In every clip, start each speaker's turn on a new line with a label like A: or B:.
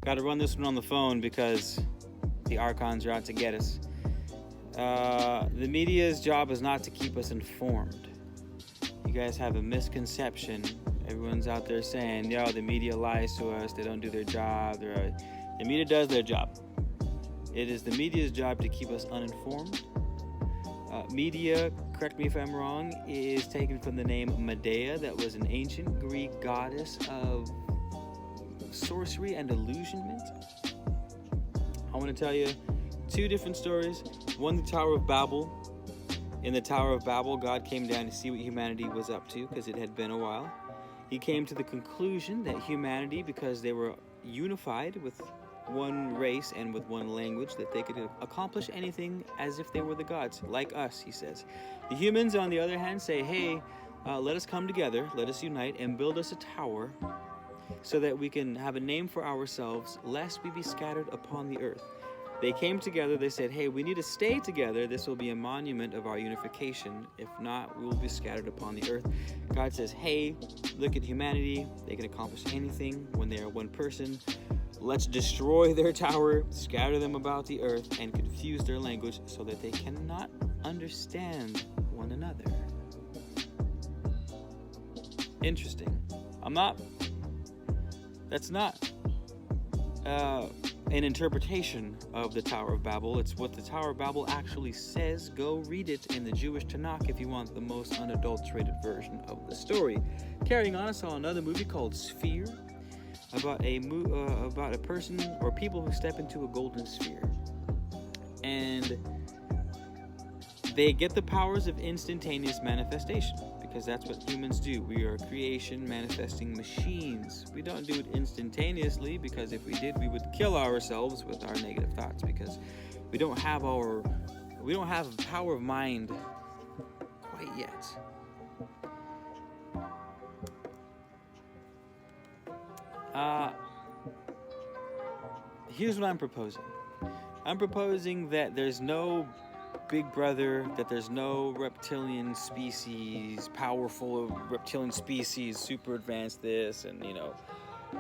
A: Got to run this one on the phone because the Archons are out to get us. The media's job is not to keep us informed. You guys have a misconception. Everyone's out there saying, yo, the media lies to us. They don't do their job. The media does their job. It is the media's job to keep us uninformed. Media, correct me if I'm wrong, is taken from the name Medea. That was an ancient Greek goddess of sorcery and illusionment. I want to tell you two different stories. One, the Tower of Babel. In the Tower of Babel, God came down to see what humanity was up to because it had been a while. He came to the conclusion that humanity, because they were unified with one race and with one language, that they could accomplish anything as if they were the gods, like us, he says. The humans, on the other hand, say, hey, let us come together, let us unite, and build us a tower so that we can have a name for ourselves, lest we be scattered upon the earth. They came together, they said, hey, we need to stay together. This will be a monument of our unification. If not, we will be scattered upon the earth. God says, hey, look at humanity. They can accomplish anything when they are one person. Let's destroy their tower, scatter them about the earth, and confuse their language so that they cannot understand one another. Interesting. That's not an interpretation of the Tower of Babel. It's what the Tower of Babel actually says. Go read it in the Jewish Tanakh if you want the most unadulterated version of the story. Carrying on, I saw another movie called Sphere, about a person or people who step into a golden sphere, and they get the powers of instantaneous manifestation, because that's what humans do. We are creation manifesting machines. We don't do it instantaneously, because if we did, we would kill ourselves with our negative thoughts, because we don't have a power of mind quite yet. Here's what I'm proposing. I'm proposing that there's no Big Brother, that there's no reptilian species, powerful reptilian species, super advanced this, and,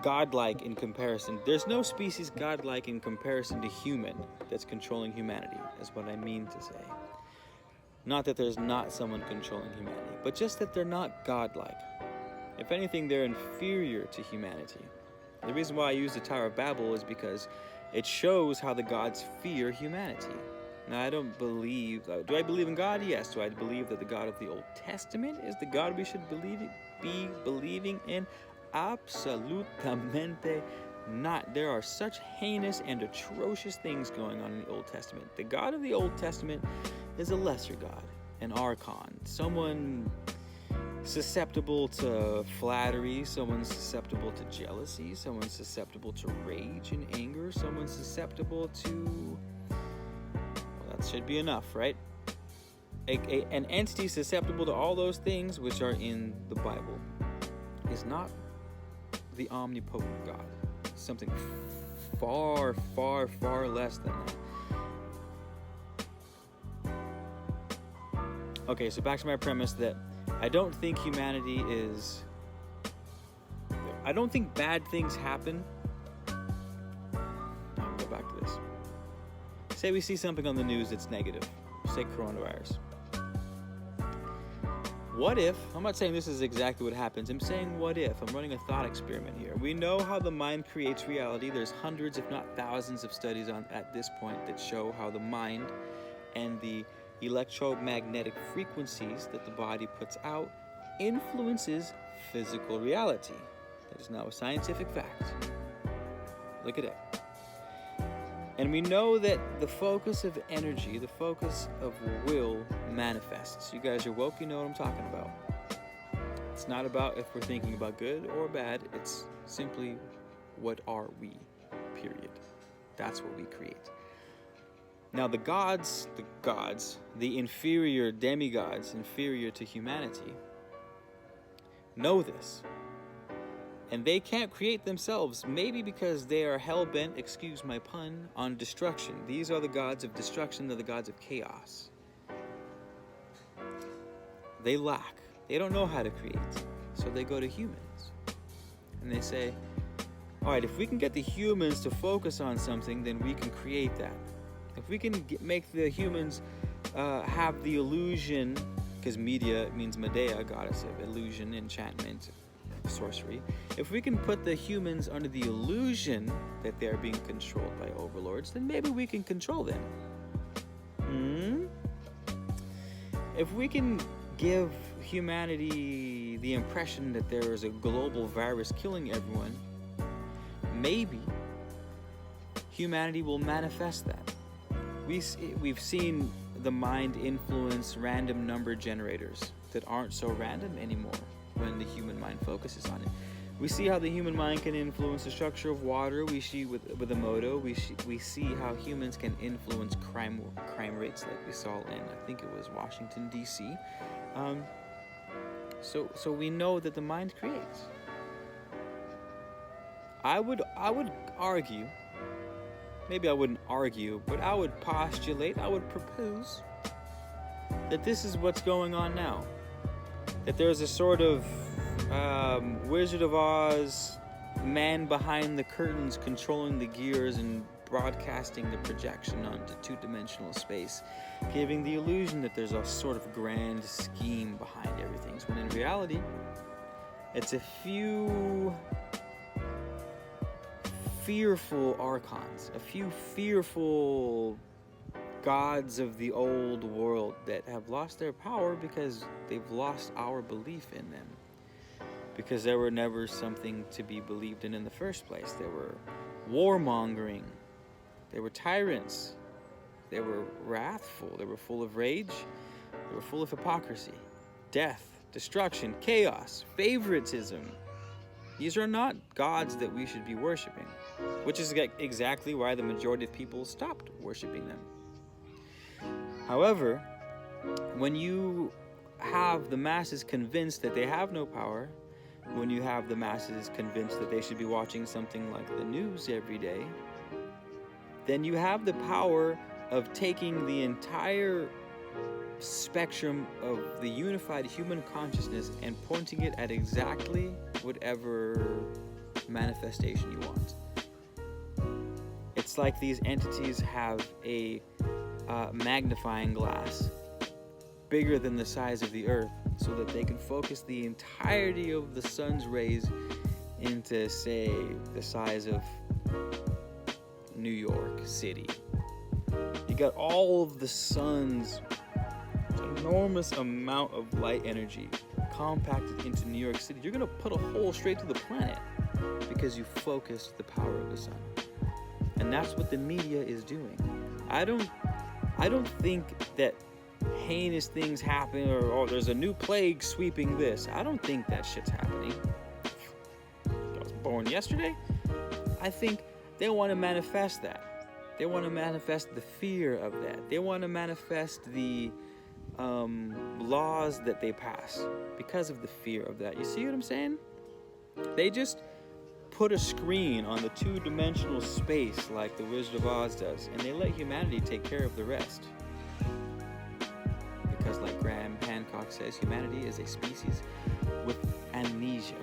A: godlike in comparison. There's no species godlike in comparison to human that's controlling humanity, is what I mean to say. Not that there's not someone controlling humanity, but just that they're not godlike. If anything, they're inferior to humanity. The reason why I use the Tower of Babel is because it shows how the gods fear humanity. Now, I don't believe... do I believe in God? Yes. Do I believe that the God of the Old Testament is the God we should be believing in? Absolutamente not. There are such heinous and atrocious things going on in the Old Testament. The God of the Old Testament is a lesser God, an archon, someone susceptible to flattery, someone susceptible to jealousy, someone susceptible to rage and anger, someone susceptible to... well, that should be enough, right? An entity susceptible to all those things which are in the Bible is not the omnipotent God. It's something far, far, far less than that. Okay, so back to my premise that I don't think humanity is... I don't think bad things happen. I'll go back to this. Say we see something on the news that's negative. Say coronavirus. What if... I'm not saying this is exactly what happens. I'm saying what if. I'm running a thought experiment here. We know how the mind creates reality. There's hundreds, if not thousands, of studies at this point that show how the mind and the electromagnetic frequencies that the body puts out influences physical reality. That is now a scientific fact. Look at it. And we know that the focus of energy, the focus of will, manifests. You guys are woke, you know what I'm talking about. It's not about if we're thinking about good or bad. It's simply, what are we? Period. That's what we create. Now the gods, the inferior demigods, inferior to humanity, know this. And they can't create themselves, maybe because they are hell-bent, excuse my pun, on destruction. These are the gods of destruction, they're the gods of chaos. They lack. They don't know how to create. So they go to humans. And they say, all right, if we can get the humans to focus on something, then we can create that. If we can make the humans have the illusion, because media means Medea, goddess of illusion, enchantment, sorcery. If we can put the humans under the illusion that they're being controlled by overlords, then maybe we can control them. If we can give humanity the impression that there is a global virus killing everyone, maybe humanity will manifest that. We've seen the mind influence random number generators that aren't so random anymore when the human mind focuses on it. We see how the human mind can influence the structure of water. We see with Emoto, we see how humans can influence crime rates, like we saw in, I think it was Washington, D.C. So we know that the mind creates. I would argue, maybe I wouldn't argue, but I would postulate, I would propose that this is what's going on now. That there's a sort of Wizard of Oz, man behind the curtains controlling the gears and broadcasting the projection onto two-dimensional space, giving the illusion that there's a sort of grand scheme behind everything, when in reality, it's a few fearful archons, a few fearful gods of the old world that have lost their power because they've lost our belief in them. Because they were never something to be believed in the first place. They were warmongering. They were tyrants. They were wrathful. They were full of rage. They were full of hypocrisy, death, destruction, chaos, favoritism. These are not gods that we should be worshiping, which is exactly why the majority of people stopped worshiping them. However, when you have the masses convinced that they have no power, when you have the masses convinced that they should be watching something like the news every day, then you have the power of taking the entire spectrum of the unified human consciousness and pointing it at exactly whatever manifestation you want. It's like these entities have a magnifying glass bigger than the size of the earth, so that they can focus the entirety of the sun's rays into, say, the size of New York City. You got all of the sun's enormous amount of light energy compacted into New York City. You're gonna put a hole straight through the planet because you focused the power of the sun. And that's what the media is doing. I don't think that heinous things happen, or there's a new plague sweeping this. I don't think that shit's happening. I was born yesterday. I think they want to manifest that. They want to manifest the fear of that. They want to manifest the laws that they pass because of the fear of that. You see what I'm saying? They just put a screen on the two-dimensional space like the Wizard of Oz does, and they let humanity take care of the rest. Because like Graham Hancock says, humanity is a species with amnesia.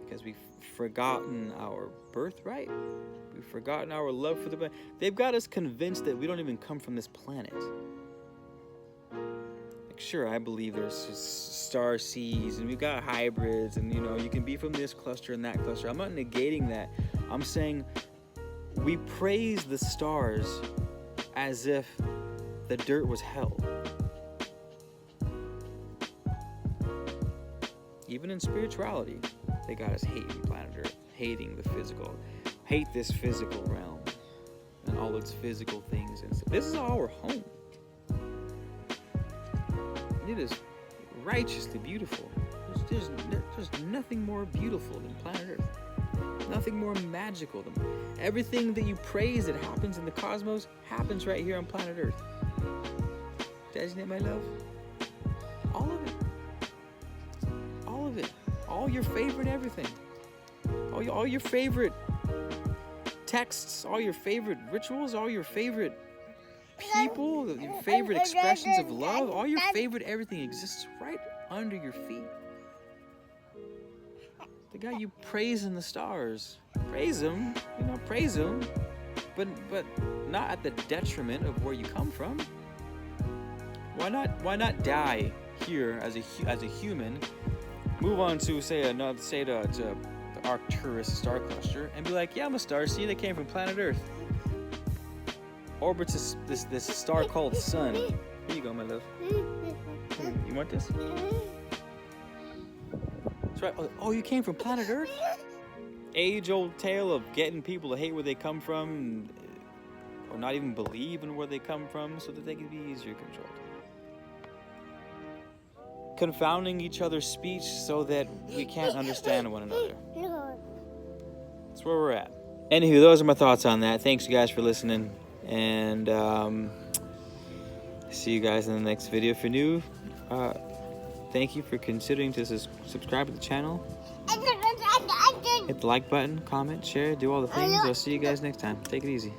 A: Because we've forgotten our birthright. We've forgotten our love for the planet. They've got us convinced that we don't even come from this planet. Like, sure, I believe there's star seeds and we've got hybrids and, you can be from this cluster and that cluster. I'm not negating that. I'm saying we praise the stars as if the dirt was hell. Even in spirituality, they got us hating planet Earth, hating the physical, hate this physical realm and all its physical things. And so this is our home. It is righteously beautiful. There's nothing more beautiful than planet Earth. Nothing more magical than everything that you praise that happens in the cosmos happens right here on planet Earth. Doesn't it, my love? All of it. All of it. All your favorite everything. All your favorite texts, all your favorite rituals, all your favorite people, your favorite expressions of love, all your favorite everything exists right under your feet. The guy you praise in the stars. Praise him, you know, praise him, but not at the detriment of where you come from. Why not die here as a human, move on to to Arcturus star cluster and be like, yeah, I'm a star seed that came from planet Earth. Orbits this star called Sun. Here you go, my love. Here, you want this? That's right. Oh, you came from planet Earth? Age-old tale of getting people to hate where they come from, or not even believe in where they come from, so that they can be easier controlled. Confounding each other's speech so that we can't understand one another. That's where we're at. Anywho, those are my thoughts on that. Thanks, you guys, for listening. And see you guys in the next video. If you're new, thank you for considering to subscribe to the channel. Hit the like button, comment, share, do all the things. I'll see you guys next time. Take it easy.